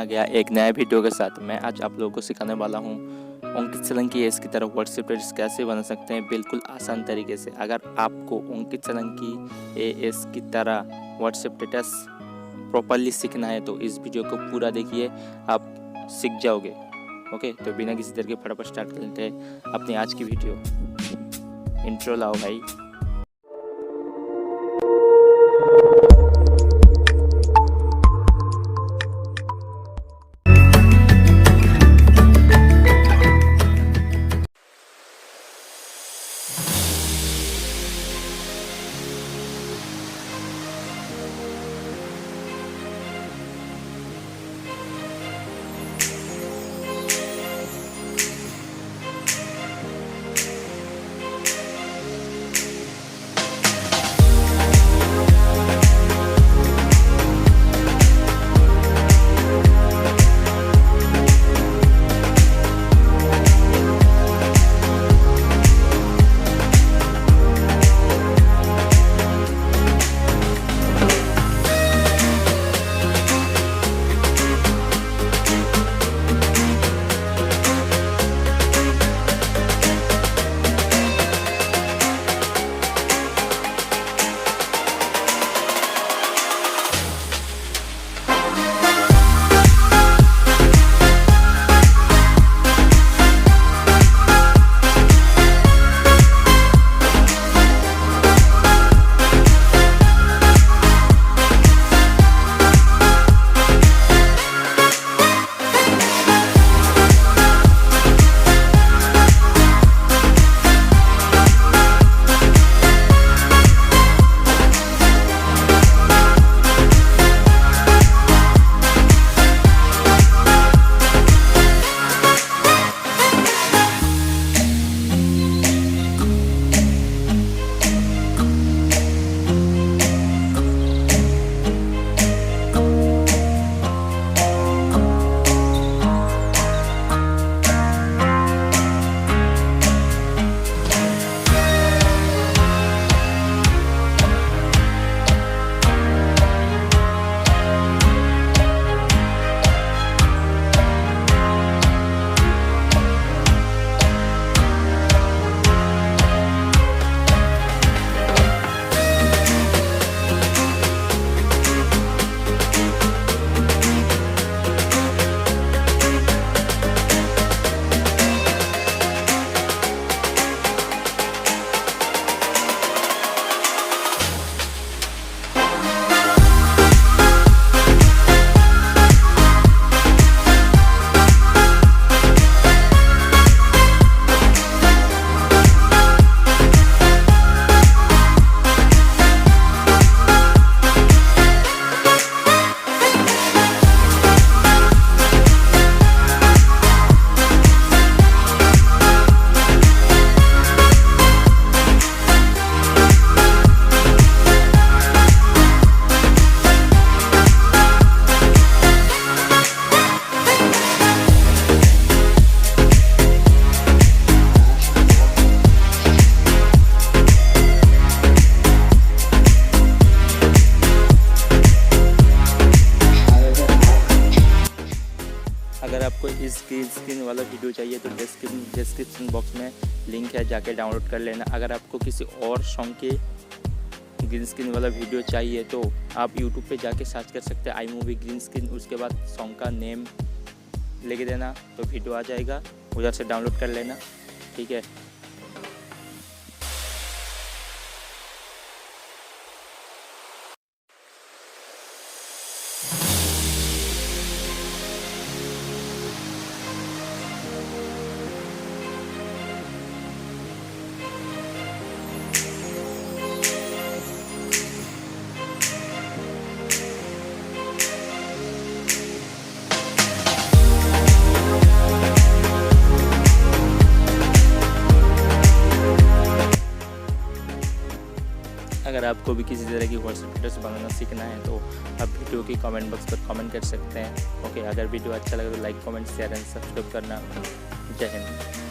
गया एक नया वीडियो के साथ। मैं आज आप लोगों को सिखाने वाला हूँ अंकित सोलंकी एस की तरह व्हाट्सएप स्टेटस कैसे बना सकते हैं बिल्कुल आसान तरीके से। अगर आपको अंकित सोलंकी एस की तरह व्हाट्सएप स्टेटस प्रॉपरली सीखना है तो इस वीडियो को पूरा देखिए, आप सीख जाओगे। ओके, तो बिना किसी देर के फटाफट स्टार्ट कर लेते हैं अपनी आज की वीडियो। इंट्रो लाओ भाई। अगर आपको इस ग्रीन स्क्रीन वाला वीडियो चाहिए तो डिस्क्रिप्शन बॉक्स में लिंक है, जाके डाउनलोड कर लेना। अगर आपको किसी और सॉन्ग के ग्रीन स्क्रीन वाला वीडियो चाहिए तो आप यूट्यूब पे जाके सर्च कर सकते हैं आई मूवी ग्रीन स्क्रीन, उसके बाद सॉन्ग का नेम लिख देना तो वीडियो आ जाएगा, उधर से डाउनलोड कर लेना। ठीक है। अगर आपको भी किसी तरह की व्हाट्सएप स्टेटस बनाना सीखना है तो आप वीडियो की कमेंट बॉक्स पर कमेंट कर सकते हैं। ओके, अगर वीडियो अच्छा लगे तो like, comment, share and subscribe करना। जय हिंद।